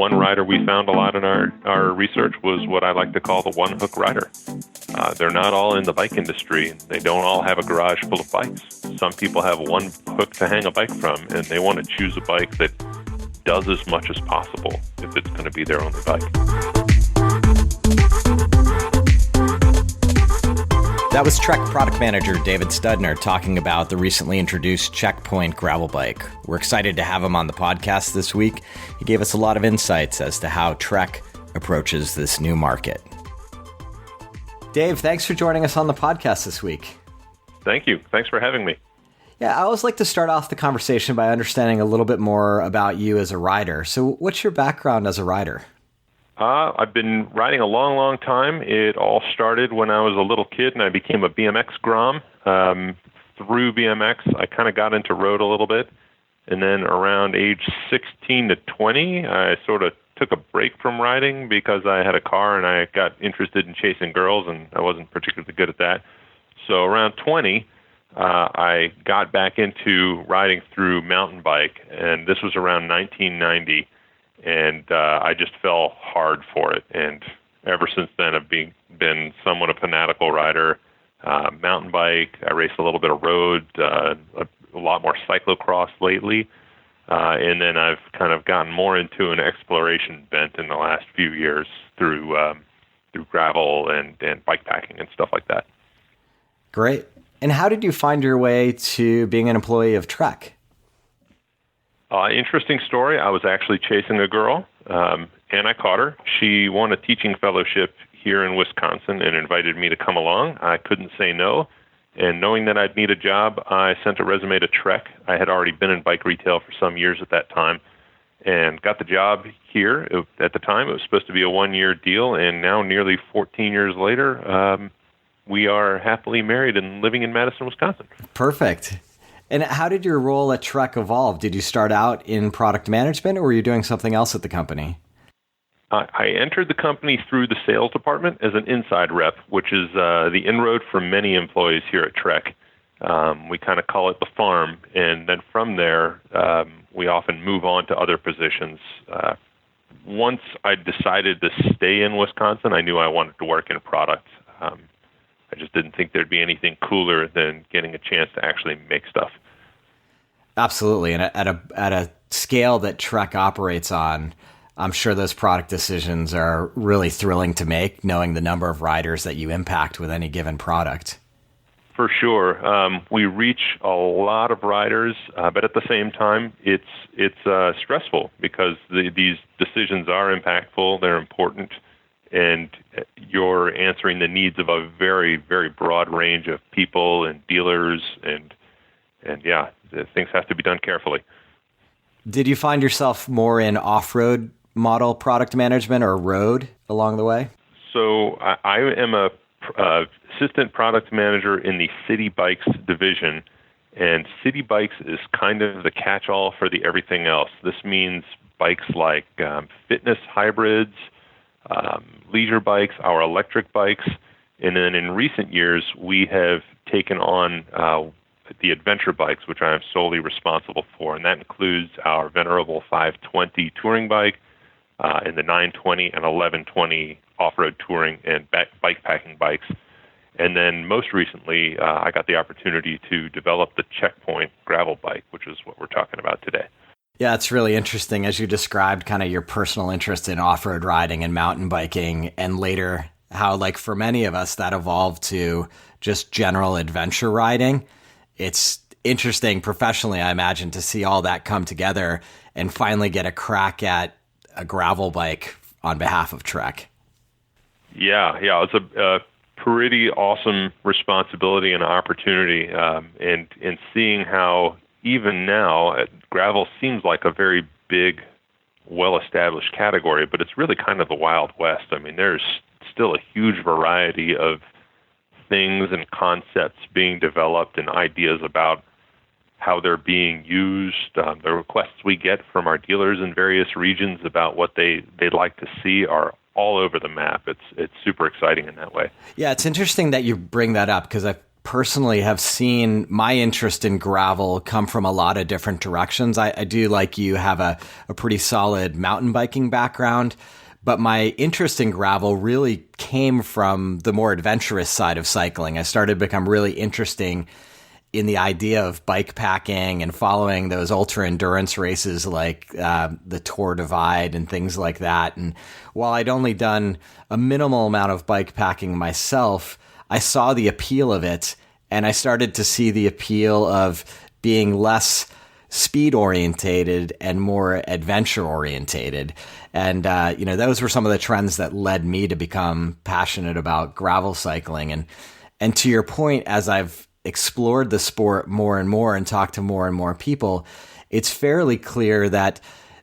one rider we found a lot in our research was what I like to call the one-hook rider. They're not all in the bike industry. They don't all have a garage full of bikes. Some people have one hook to hang a bike from, and they want to choose a bike that does as much as possible if it's going to be their only bike. That was Trek product manager David Studner talking about the recently introduced Checkpoint gravel bike. We're excited to have him on the podcast this week. He gave us a lot of insights as to how Trek approaches this new market. Dave, thanks for joining us on the podcast this week. Thank you. Thanks for having me. Yeah, I always like to start off the conversation by understanding a little bit more about you as a rider. So what's your background as a rider? I've been riding a long, long time. It all started when I was a little kid and I became a BMX Grom. Through BMX, I kind of got into road a little bit. And then around age 16 to 20, I sort of took a break from riding because I had a car and I got interested in chasing girls, and I wasn't particularly good at that. So around 20, I got back into riding through mountain bike, and this was around 1990. And I just fell hard for it. And ever since then, I've been somewhat a fanatical rider. Mountain bike, I race a little bit of road, a lot more cyclocross lately. And then I've kind of gotten more into an exploration bent in the last few years through gravel and bike packing and stuff like that. Great. And how did you find your way to being an employee of Trek? Interesting story. I was actually chasing a girl, and I caught her. She won a teaching fellowship here in Wisconsin and invited me to come along. I couldn't say no. And knowing that I'd need a job, I sent a resume to Trek. I had already been in bike retail for some years at that time and got the job here. At the time, it was supposed to be a one-year deal, and now nearly 14 years later, we are happily married and living in Madison, Wisconsin. Perfect. And how did your role at Trek evolve? Did you start out in product management, or were you doing something else at the company? I entered the company through the sales department as an inside rep, which is the inroad for many employees here at Trek. We kind of call it the farm. And then from there, we often move on to other positions. Once I decided to stay in Wisconsin, I knew I wanted to work in product. I just didn't think there'd be anything cooler than getting a chance to actually make stuff. Absolutely. And at a scale that Trek operates on, I'm sure those product decisions are really thrilling to make, knowing the number of riders that you impact with any given product. For sure. We reach a lot of riders, but at the same time, it's stressful because these decisions are impactful, they're important, and you're answering the needs of a very, very broad range of people and dealers, and yeah, things have to be done carefully. Did you find yourself more in off-road model product management or road along the way? So I am a assistant product manager in the City Bikes division, and City Bikes is kind of the catch-all for the everything else. This means bikes like fitness hybrids, leisure bikes, our electric bikes, and then in recent years we have taken on the adventure bikes, which I am solely responsible for, and that includes our venerable 520 touring bike, and the 920 and 1120 off-road touring and bike packing bikes. And then most recently, I got the opportunity to develop the Checkpoint gravel bike, which is what we're talking about today. Yeah, it's really interesting as you described kind of your personal interest in off-road riding and mountain biking, and later how, like for many of us, that evolved to just general adventure riding. It's interesting professionally, I imagine, to see all that come together and finally get a crack at a gravel bike on behalf of Trek. Yeah, it's a pretty awesome responsibility and opportunity, and seeing how even now gravel seems like a very big, well-established category, but it's really kind of the Wild West. I mean, there's still a huge variety of things and concepts being developed and ideas about how they're being used. The requests we get from our dealers in various regions about what they'd like to see are all over the map. It's super exciting in that way. Yeah, it's interesting that you bring that up because I've personally have seen my interest in gravel come from a lot of different directions. I do, like you, have a pretty solid mountain biking background, but my interest in gravel really came from the more adventurous side of cycling. I started to become really interesting in the idea of bike packing and following those ultra endurance races like the Tour Divide and things like that. And while I'd only done a minimal amount of bike packing myself, I saw the appeal of it, and I started to see the appeal of being less speed orientated and more adventure orientated. And, those were some of the trends that led me to become passionate about gravel cycling. And to your point, as I've explored the sport more and more and talked to more and more people, it's fairly clear that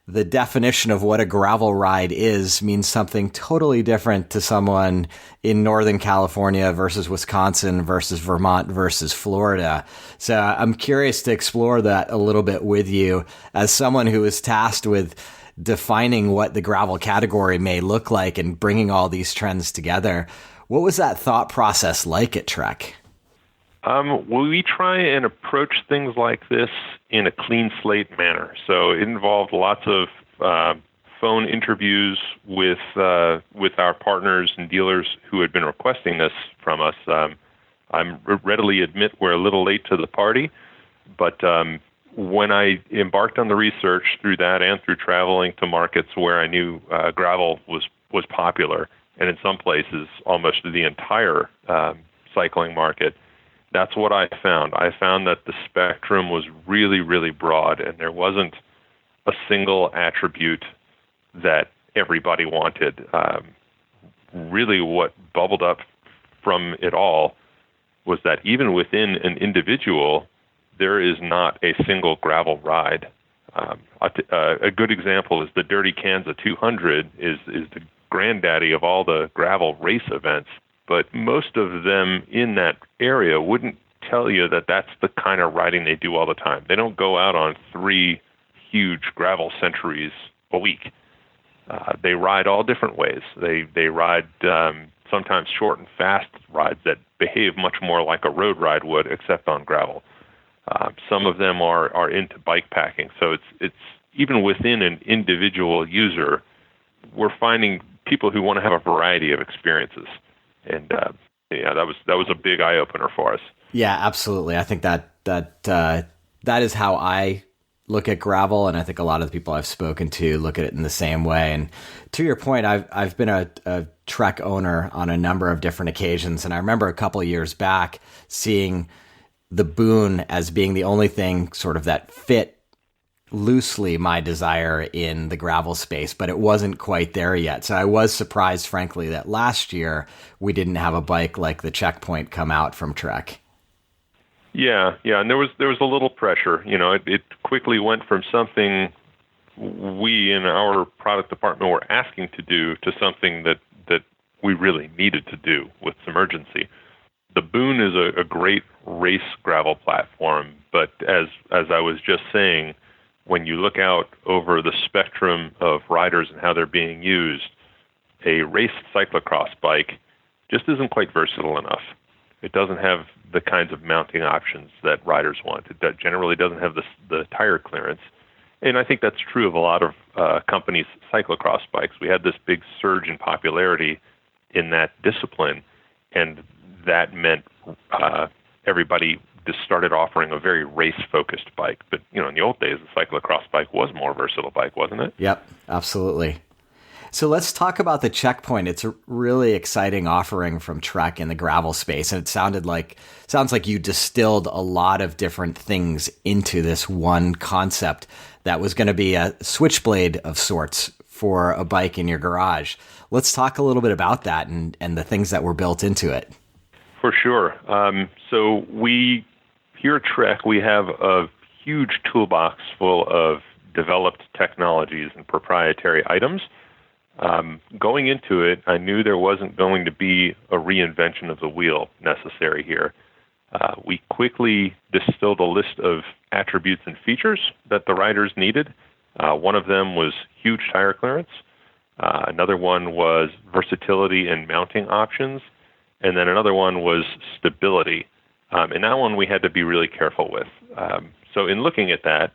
the definition of what a gravel ride is means something totally different to someone in Northern California versus Wisconsin versus Vermont versus Florida. So I'm curious to explore that a little bit with you as someone who is tasked with defining what the gravel category may look like and bringing all these trends together. What was that thought process like at Trek? We try and approach things like this in a clean slate manner. So it involved lots of phone interviews with our partners and dealers who had been requesting this from us. I readily admit we're a little late to the party, but when I embarked on the research through that and through traveling to markets where I knew gravel was popular, and in some places almost the entire cycling market, that's what I found. I found that the spectrum was really, really broad, and there wasn't a single attribute that everybody wanted. Really what bubbled up from it all was that even within an individual, there is not a single gravel ride. A good example is the Dirty Kansas 200 is the granddaddy of all the gravel race events. But most of them in that area wouldn't tell you that that's the kind of riding they do all the time. They don't go out on 3 huge gravel centuries a week. They ride all different ways. They ride sometimes short and fast rides that behave much more like a road ride would, except on gravel. Some of them are into bike packing. So it's even within an individual user, we're finding people who want to have a variety of experiences. And that was a big eye opener for us. Yeah, absolutely. I think that is how I look at gravel, and I think a lot of the people I've spoken to look at it in the same way. And to your point, I've been a Trek owner on a number of different occasions, and I remember a couple of years back seeing the Boon as being the only thing sort of that fit loosely my desire in the gravel space, but it wasn't quite there yet. So I was surprised, frankly, that last year we didn't have a bike like the Checkpoint come out from Trek. Yeah, and there was a little pressure. It quickly went from something we in our product department were asking to do to something that we really needed to do with some urgency. The Boon is a great race gravel platform, but as I was just saying, when you look out over the spectrum of riders and how they're being used, a race cyclocross bike just isn't quite versatile enough. It doesn't have the kinds of mounting options that riders want. It generally doesn't have the tire clearance. And I think that's true of a lot of companies' cyclocross bikes. We had this big surge in popularity in that discipline, and that meant everybody just started offering a very race-focused bike. But, in the old days, the cyclocross bike was a more versatile bike, wasn't it? Yep, absolutely. So let's talk about the Checkpoint. It's a really exciting offering from Trek in the gravel space. And it sounds like you distilled a lot of different things into this one concept that was going to be a switchblade of sorts for a bike in your garage. Let's talk a little bit about that and the things that were built into it. For sure. So here at Trek, we have a huge toolbox full of developed technologies and proprietary items. Going into it, I knew there wasn't going to be a reinvention of the wheel necessary here. We quickly distilled a list of attributes and features that the riders needed. One of them was huge tire clearance. Another one was versatility and mounting options. And then another one was stability. And that one we had to be really careful with. So in looking at that,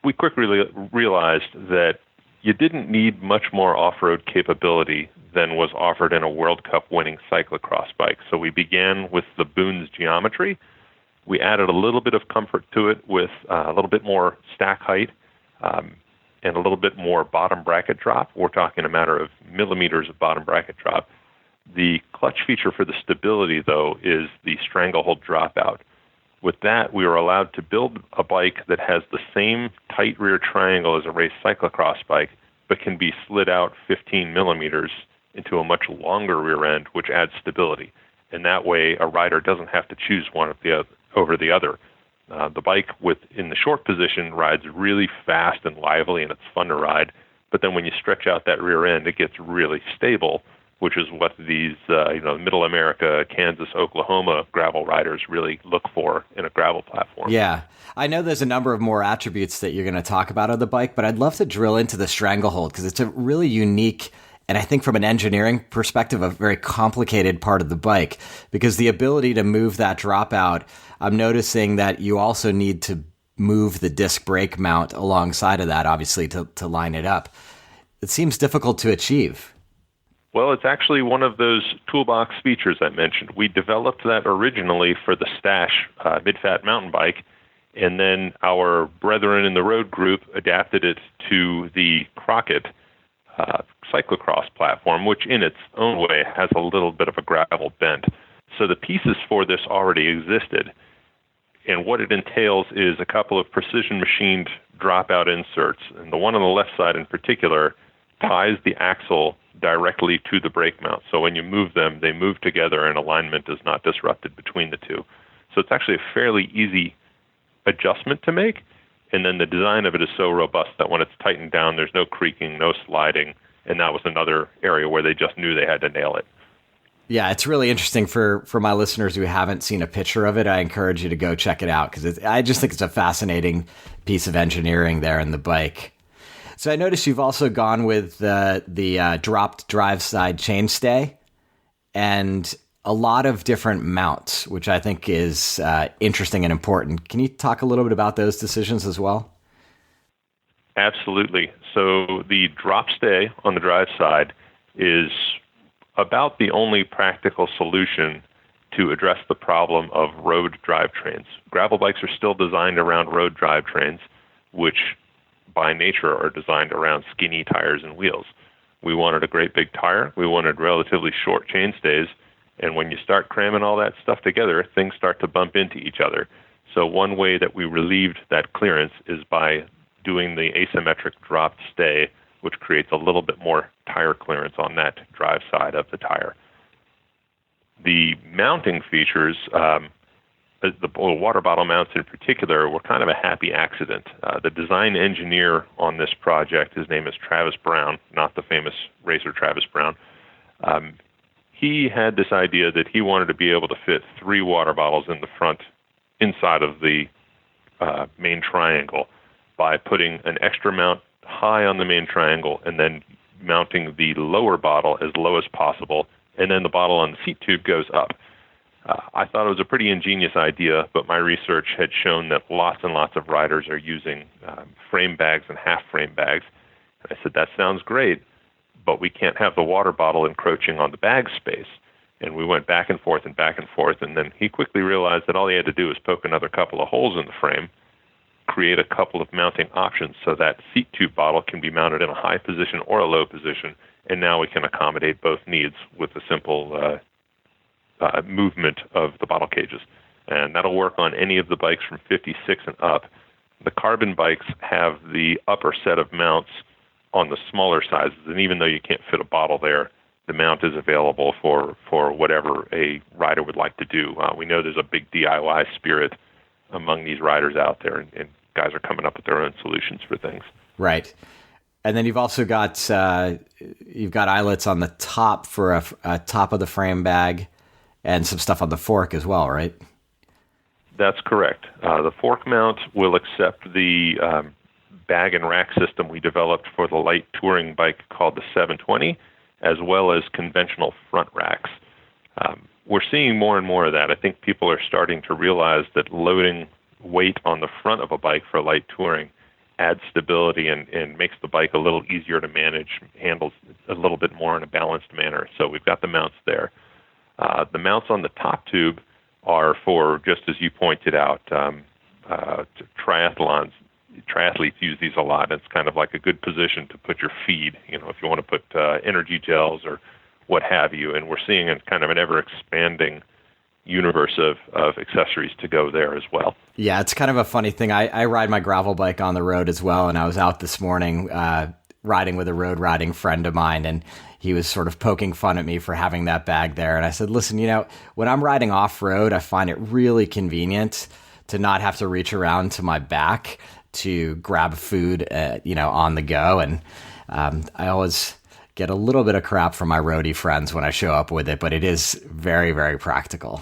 we quickly realized that you didn't need much more off-road capability than was offered in a World Cup winning cyclocross bike. So we began with the Boons geometry. We added a little bit of comfort to it with a little bit more stack height and a little bit more bottom bracket drop. We're talking a matter of millimeters of bottom bracket drop. The clutch feature for the stability, though, is the stranglehold dropout. With that, we were allowed to build a bike that has the same tight rear triangle as a race cyclocross bike, but can be slid out 15 millimeters into a much longer rear end, which adds stability. And that way, a rider doesn't have to choose one over the other. The bike in the short position rides really fast and lively, and it's fun to ride. But then when you stretch out that rear end, it gets really stable, which is what these Middle America, Kansas, Oklahoma gravel riders really look for in a gravel platform. Yeah. I know there's a number of more attributes that you're going to talk about on the bike, but I'd love to drill into the stranglehold because it's a really unique, and I think from an engineering perspective, a very complicated part of the bike, because the ability to move that dropout, I'm noticing that you also need to move the disc brake mount alongside of that, obviously, to line it up. It seems difficult to achieve. Well, it's actually one of those toolbox features I mentioned. We developed that originally for the Stash mid-fat mountain bike, and then our brethren in the road group adapted it to the Crockett cyclocross platform, which in its own way has a little bit of a gravel bent. So the pieces for this already existed, and what it entails is a couple of precision machined dropout inserts, and the one on the left side in particular ties the axle directly to the brake mount. So when you move them, they move together and alignment is not disrupted between the two. So it's actually a fairly easy adjustment to make. And then the design of it is so robust that when it's tightened down, there's no creaking, no sliding. And that was another area where they just knew they had to nail it. Yeah, it's really interesting for my listeners who haven't seen a picture of it. I encourage you to go check it out because I just think it's a fascinating piece of engineering there in the bike. So I noticed you've also gone with the dropped drive side chainstay and a lot of different mounts, which I think is interesting and important. Can you talk a little bit about those decisions as well? Absolutely. So the drop stay on the drive side is about the only practical solution to address the problem of road drivetrains. Gravel bikes are still designed around road drivetrains, which by nature are designed around skinny tires and wheels. We wanted a great big tire. We wanted relatively short chainstays. And when you start cramming all that stuff together, things start to bump into each other. So one way that we relieved that clearance is by doing the asymmetric dropped stay, which creates a little bit more tire clearance on that drive side of the tire. The mounting features, the water bottle mounts in particular, were kind of a happy accident. The design engineer on this project, his name is Travis Brown, not the famous racer Travis Brown. He had this idea that he wanted to be able to fit 3 water bottles in the front inside of the main triangle by putting an extra mount high on the main triangle and then mounting the lower bottle as low as possible, and then the bottle on the seat tube goes up. I thought it was a pretty ingenious idea, but my research had shown that lots and lots of riders are using frame bags and half frame bags. And I said, that sounds great, but we can't have the water bottle encroaching on the bag space. And we went back and forth, and then he quickly realized that all he had to do was poke another couple of holes in the frame, create a couple of mounting options so that seat tube bottle can be mounted in a high position or a low position, and now we can accommodate both needs with a simple movement of the bottle cages. And that'll work on any of the bikes from 56 and up. The carbon bikes have the upper set of mounts on the smaller sizes, and even though you can't fit a bottle there, the mount is available for whatever a rider would like to do. We know there's a big DIY spirit among these riders out there, and guys are coming up with their own solutions for things. Right. And then you've also got eyelets on the top for a top of the frame bag and some stuff on the fork as well, right? That's correct. The fork mount will accept the bag and rack system we developed for the light touring bike called the 720, as well as conventional front racks. we're seeing more and more of that. I think people are starting to realize that loading weight on the front of a bike for light touring adds stability and makes the bike a little easier to manage, handles a little bit more in a balanced manner. So we've got the mounts there. The mounts on the top tube are for, just as you pointed out, triathlons. Triathletes use these a lot. It's kind of like a good position to put your feed, if you want to put energy gels or what have you. And we're seeing a kind of an ever-expanding universe of accessories to go there as well. Yeah, it's kind of a funny thing. I ride my gravel bike on the road as well, and I was out this morning riding with a road riding friend of mine, and he was sort of poking fun at me for having that bag there. And I said, listen, when I'm riding off-road, I find it really convenient to not have to reach around to my back to grab food, on the go. And I always get a little bit of crap from my roadie friends when I show up with it, but it is very, very practical.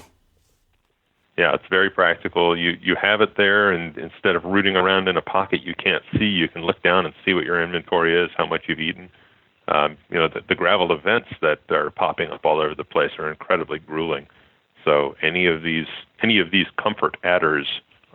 Yeah, it's very practical. You have it there, and instead of rooting around in a pocket you can't see, you can look down and see what your inventory is, how much you've eaten. The gravel events that are popping up all over the place are incredibly grueling. So any of these comfort adders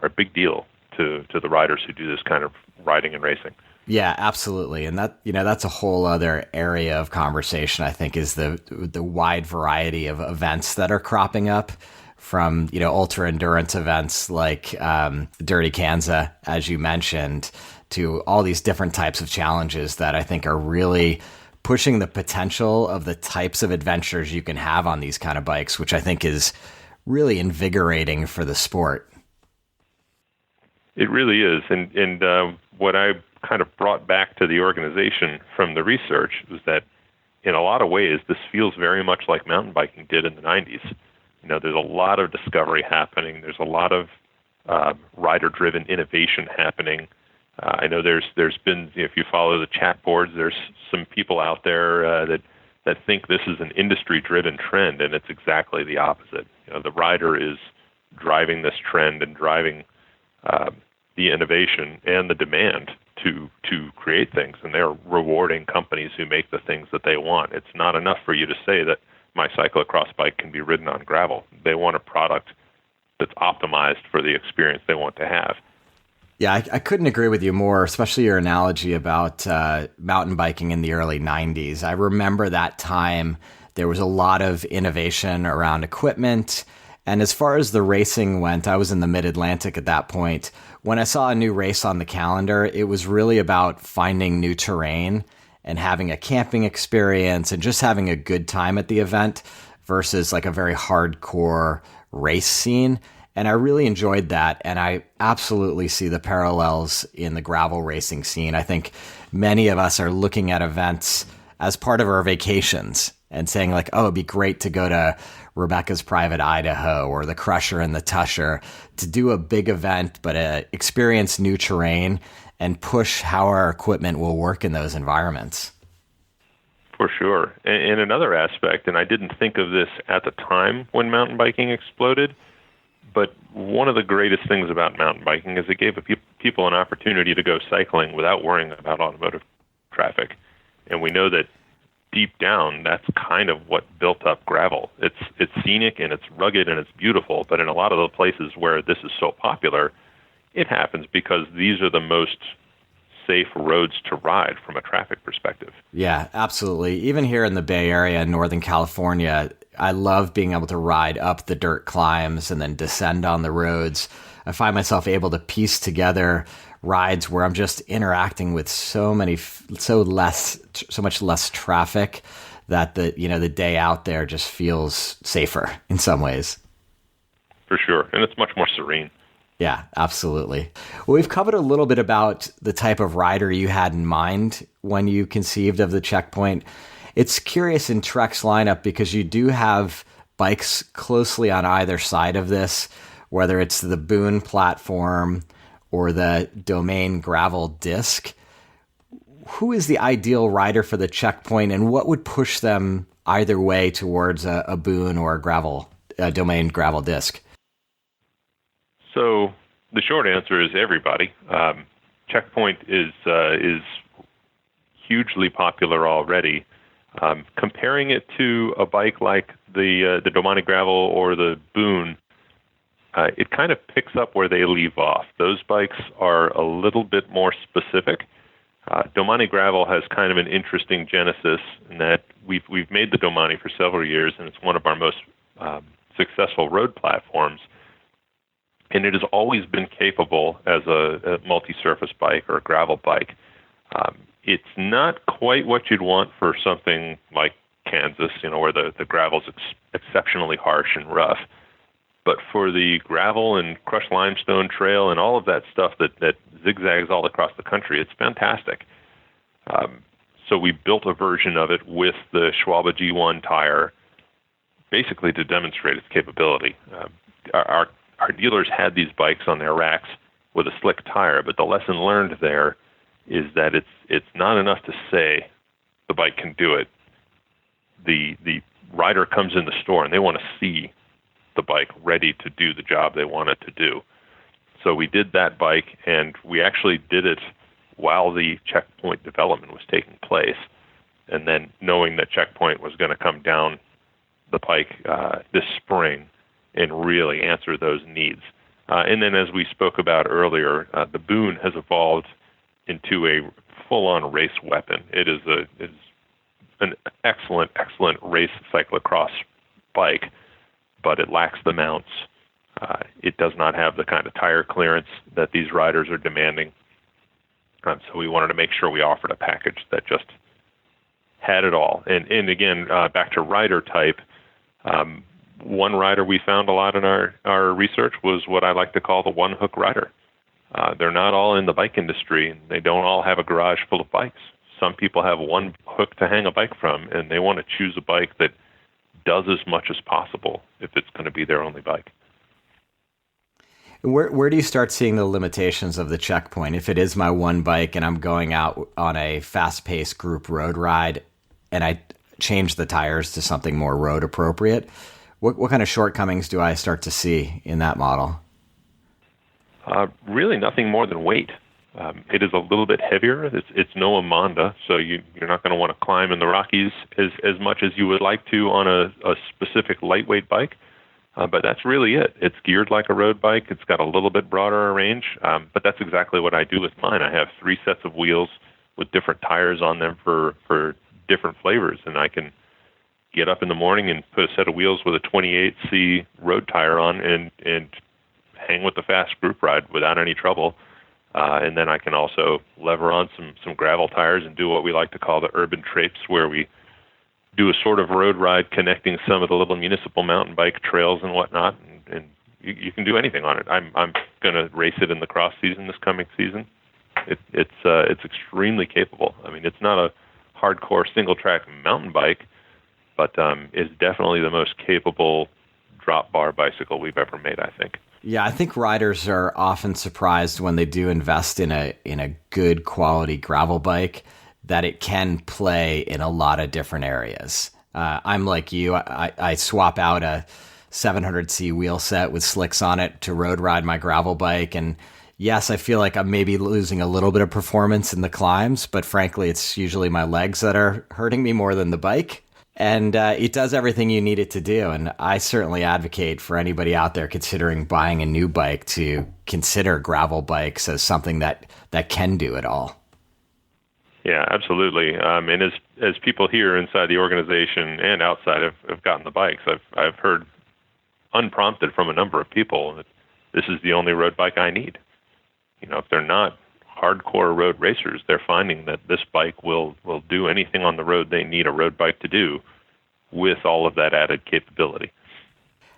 are a big deal to the riders who do this kind of riding and racing. Yeah, absolutely. And that's a whole other area of conversation, I think, is the wide variety of events that are cropping up, from, ultra endurance events like Dirty Kanza, as you mentioned, to all these different types of challenges that I think are really pushing the potential of the types of adventures you can have on these kind of bikes, which I think is really invigorating for the sport. It really is. And what I kind of brought back to the organization from the research was that in a lot of ways, this feels very much like mountain biking did in the 90s. There's a lot of discovery happening. There's a lot of rider-driven innovation happening. I know there's been, if you follow the chat boards, there's some people out there that think this is an industry-driven trend, and it's exactly the opposite. The rider is driving this trend and driving the innovation and the demand to create things, and they're rewarding companies who make the things that they want. It's not enough for you to say that my cyclocross bike can be ridden on gravel. They want a product that's optimized for the experience they want to have. Yeah, I couldn't agree with you more, especially your analogy about mountain biking in the early 90s. I remember that time there was a lot of innovation around equipment. And as far as the racing went, I was in the mid-Atlantic at that point. When I saw a new race on the calendar, it was really about finding new terrain and having a camping experience and just having a good time at the event versus like a very hardcore race scene. And I really enjoyed that. And I absolutely see the parallels in the gravel racing scene. I think many of us are looking at events as part of our vacations and saying like, oh, it'd be great to go to Rebecca's Private Idaho or the Crusher and the Tusher to do a big event, but experience new terrain and push how our equipment will work in those environments. For sure. And another aspect, and I didn't think of this at the time when mountain biking exploded, but one of the greatest things about mountain biking is it gave people an opportunity to go cycling without worrying about automotive traffic. And we know that deep down, that's kind of what built up gravel. It's scenic and it's rugged and it's beautiful, but in a lot of the places where this is so popular, it happens because these are the most safe roads to ride from a traffic perspective. Yeah, absolutely. Even here in the Bay Area in Northern California, I love being able to ride up the dirt climbs and then descend on the roads. I find myself able to piece together rides where I'm just interacting with so much less traffic that the day out there just feels safer in some ways. For sure. And it's much more serene. Yeah, absolutely. Well, we've covered a little bit about the type of rider you had in mind when you conceived of the Checkpoint. It's curious in Trek's lineup because you do have bikes closely on either side of this, whether it's the Boone platform or the Domain gravel disc. Who is the ideal rider for the Checkpoint, and what would push them either way towards a Boone or a Domain gravel disc? So the short answer is everybody. Checkpoint is hugely popular already. Comparing it to a bike like the Domani Gravel or the Boon, it kind of picks up where they leave off. Those bikes are a little bit more specific. Domani Gravel has kind of an interesting genesis in that we've made the Domani for several years, and it's one of our most successful road platforms. And it has always been capable as a multi-surface bike or a gravel bike. It's not quite what you'd want for something like Kansas, where the gravel's exceptionally harsh and rough. But for the gravel and crushed limestone trail and all of that stuff that zigzags all across the country, it's fantastic. So we built a version of it with the Schwalbe G1 tire, basically to demonstrate its capability. Our dealers had these bikes on their racks with a slick tire, but the lesson learned there is that it's not enough to say the bike can do it. The rider comes in the store and they want to see the bike ready to do the job they want it to do. So we did that bike, and we actually did it while the Checkpoint development was taking place. And then knowing that Checkpoint was going to come down the pike this spring and really answer those needs. And then as we spoke about earlier, the Boon has evolved into a full-on race weapon. It is an excellent race cyclocross bike, but it lacks the mounts. It does not have the kind of tire clearance that these riders are demanding. So we wanted to make sure we offered a package that just had it all. And again, back to rider type, one rider we found a lot in our research was what I like to call the one-hook rider. They're not all in the bike industry, and they don't all have a garage full of bikes. Some people have one hook to hang a bike from, and they want to choose a bike that does as much as possible if it's going to be their only bike. Where do you start seeing the limitations of the Checkpoint? If it is my one bike and I'm going out on a fast-paced group road ride and I change the tires to something more road appropriate, what kind of shortcomings do I start to see in that model? Really nothing more than weight. It is a little bit heavier. It's no Amonda, so you're not going to want to climb in the Rockies as much as you would like to on a specific lightweight bike. But that's really it. It's geared like a road bike. It's got a little bit broader range, but that's exactly what I do with mine. I have 3 sets of wheels with different tires on them for different flavors, and I can get up in the morning and put a set of wheels with a 28C road tire on and hang with the fast group ride without any trouble. And then I can also lever on some gravel tires and do what we like to call the urban traipse, where we do a sort of road ride connecting some of the little municipal mountain bike trails and whatnot. And you can do anything on it. I'm going to race it in the cross season this coming season. It's extremely capable. I mean, it's not a hardcore single track mountain bike, but it's definitely the most capable drop bar bicycle we've ever made, I think. Yeah, I think riders are often surprised when they do invest in a good quality gravel bike that it can play in a lot of different areas. I'm like you. I swap out a 700C wheel set with slicks on it to road ride my gravel bike. And yes, I feel like I'm maybe losing a little bit of performance in the climbs, but frankly, it's usually my legs that are hurting me more than the bike. And it does everything you need it to do. And I certainly advocate for anybody out there considering buying a new bike to consider gravel bikes as something that can do it all. Yeah, absolutely. And as people here inside the organization and outside have gotten the bikes, I've heard unprompted from a number of people that this is the only road bike I need. If they're not hardcore road racers, they're finding that this bike will do anything on the road they need a road bike to do with all of that added capability.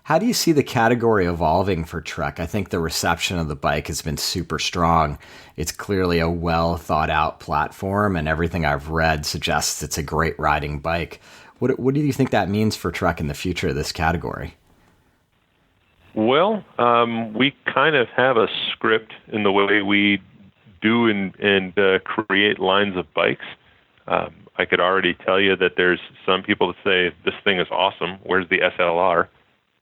How do you see the category evolving for Trek? I think the reception of the bike has been super strong. It's clearly a well thought out platform, and everything I've read suggests it's a great riding bike. What do you think that means for Trek in the future of this category? Well, we kind of have a script in the way we do and create lines of bikes. I could already tell you that there's some people that say, this thing is awesome, where's the SLR?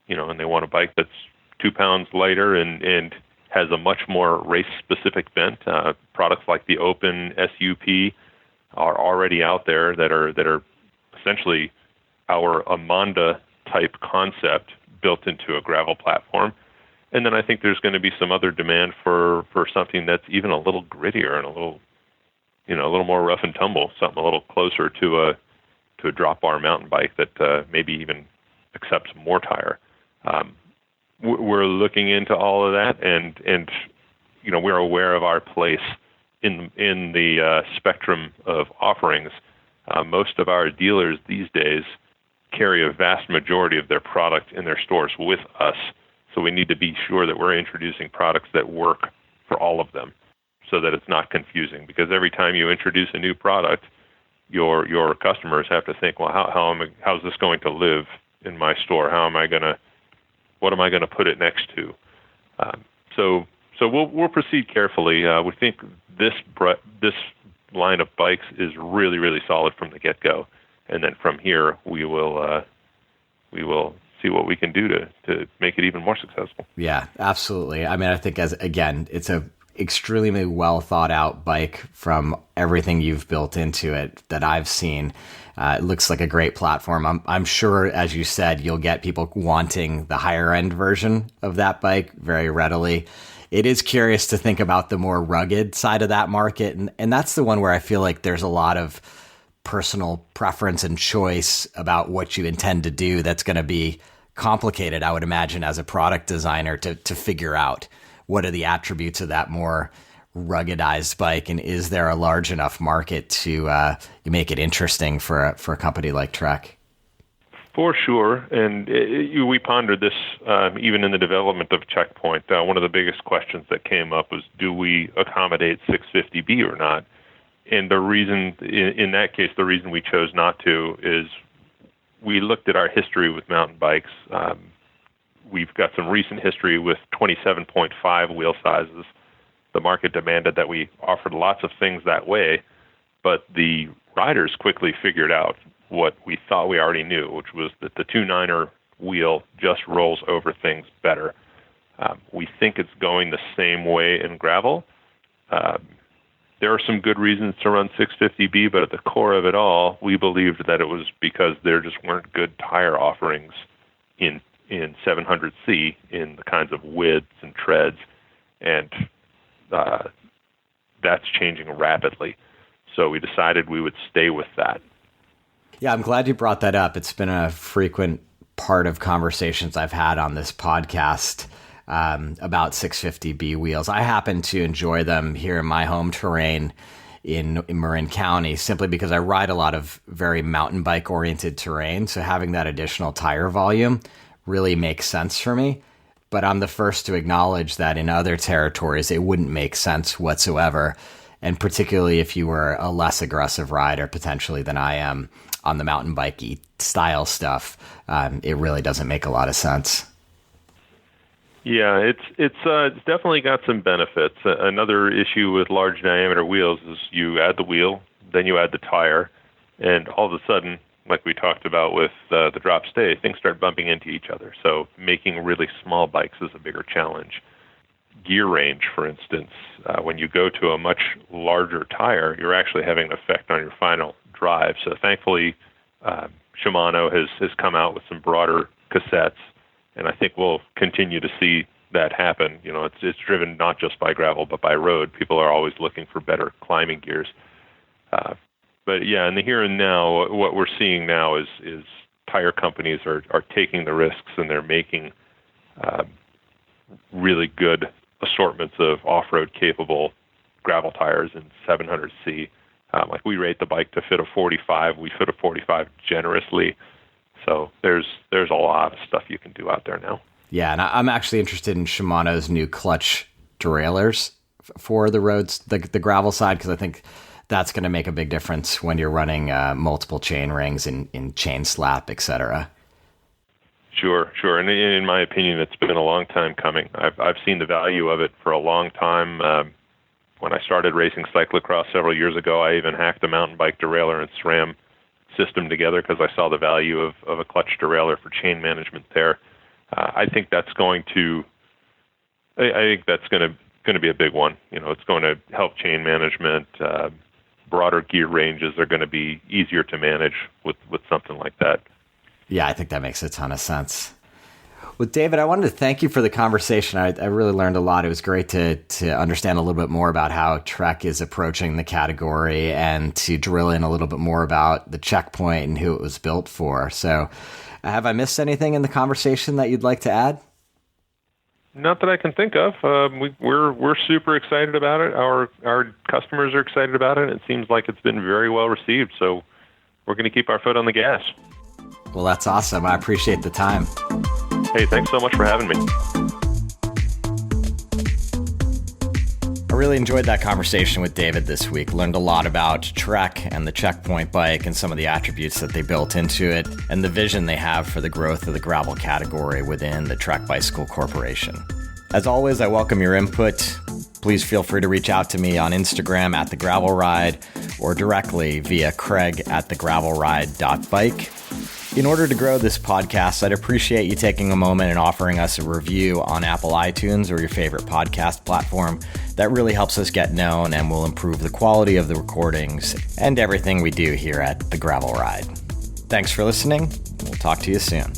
And they want a bike that's 2 pounds lighter and has a much more race-specific bent. Products like the Open SUP are already out there that are essentially our Amanda type concept built into a gravel platform. And then I think there's going to be some other demand for something that's even a little grittier and a little more rough and tumble, something a little closer to a drop bar mountain bike that maybe even accepts more tire. We're looking into all of that, and we're aware of our place in the spectrum of offerings. Most of our dealers these days carry a vast majority of their product in their stores with us, so we need to be sure that we're introducing products that work for all of them, so that it's not confusing. Because every time you introduce a new product, your customers have to think, well, how's this going to live in my store? What am I gonna put it next to? So we'll proceed carefully. We think this line of bikes is really, really solid from the get-go, and then from here we will see what we can do to make it even more successful. Yeah, absolutely. I mean, I think it's a extremely well thought out bike from everything you've built into it that I've seen. It looks like a great platform. I'm sure, as you said, you'll get people wanting the higher end version of that bike very readily. It is curious to think about the more rugged side of that market. And that's the one where I feel like there's a lot of personal preference and choice about what you intend to do. That's going to be complicated, I would imagine, as a product designer to figure out what are the attributes of that more ruggedized bike, and is there a large enough market to make it interesting for a company like Trek? For sure, and we pondered this even in the development of Checkpoint. One of the biggest questions that came up was, do we accommodate 650B or not? And the reason, in that case, the reason we chose not to is we looked at our history with mountain bikes. We've got some recent history with 27.5 wheel sizes. The market demanded that we offered lots of things that way, but the riders quickly figured out what we thought we already knew, which was that the 2.9er wheel just rolls over things better. We think it's going the same way in gravel. There are some good reasons to run 650B, but at the core of it all, we believed that it was because there just weren't good tire offerings in 700C in the kinds of widths and treads, and that's changing rapidly. So we decided we would stay with that. Yeah, I'm glad you brought that up. It's been a frequent part of conversations I've had on this podcast about 650B wheels. I happen to enjoy them here in my home terrain in Marin County simply because I ride a lot of very mountain bike oriented terrain. So having that additional tire volume really makes sense for me. But I'm the first to acknowledge that in other territories, it wouldn't make sense whatsoever. And particularly if you were a less aggressive rider potentially than I am on the mountain bike-y style stuff, it really doesn't make a lot of sense. Yeah, it's definitely got some benefits. Another issue with large diameter wheels is you add the wheel, then you add the tire, and all of a sudden, like we talked about with the drop stay, things start bumping into each other. So making really small bikes is a bigger challenge. Gear range, for instance, when you go to a much larger tire, you're actually having an effect on your final drive. So thankfully, Shimano has come out with some broader cassettes, and I think we'll continue to see that happen. You know, it's driven not just by gravel, but by road. People are always looking for better climbing gears. But yeah, in the here and now, what we're seeing now is tire companies are taking the risks, and they're making really good assortments of off-road capable gravel tires in 700C. Like we rate the bike to fit a 45. We fit a 45 generously. So there's a lot of stuff you can do out there now. Yeah, and I'm actually interested in Shimano's new clutch derailleurs for the roads, the gravel side, because I think that's going to make a big difference when you're running multiple chain rings in chain slap, etc. Sure. And in my opinion, it's been a long time coming. I've seen the value of it for a long time. When I started racing cyclocross several years ago, I even hacked a mountain bike derailleur and SRAM system together because I saw the value of a clutch derailleur for chain management there. I think that's going to be a big one. You know, it's going to help chain management, broader gear ranges are going to be easier to manage with something like that. Yeah, I think that makes a ton of sense. Well, David, I wanted to thank you for the conversation. I really learned a lot. It was great to understand a little bit more about how Trek is approaching the category and to drill in a little bit more about the checkpoint and who it was built for. So have I missed anything in the conversation that you'd like to add? Not that I can think of. We're super excited about it. Our customers are excited about it. It seems like it's been very well received. So we're going to keep our foot on the gas. Well, that's awesome. I appreciate the time. Hey, thanks so much for having me. I really enjoyed that conversation with David this week. Learned a lot about Trek and the checkpoint bike and some of the attributes that they built into it and the vision they have for the growth of the gravel category within the Trek Bicycle Corporation. As always, I welcome your input. Please feel free to reach out to me on Instagram at The Gravel Ride or directly via craig@thegravelride.bike. In order to grow this podcast, I'd appreciate you taking a moment and offering us a review on Apple iTunes or your favorite podcast platform. That really helps us get known and will improve the quality of the recordings and everything we do here at The Gravel Ride. Thanks for listening. We'll talk to you soon.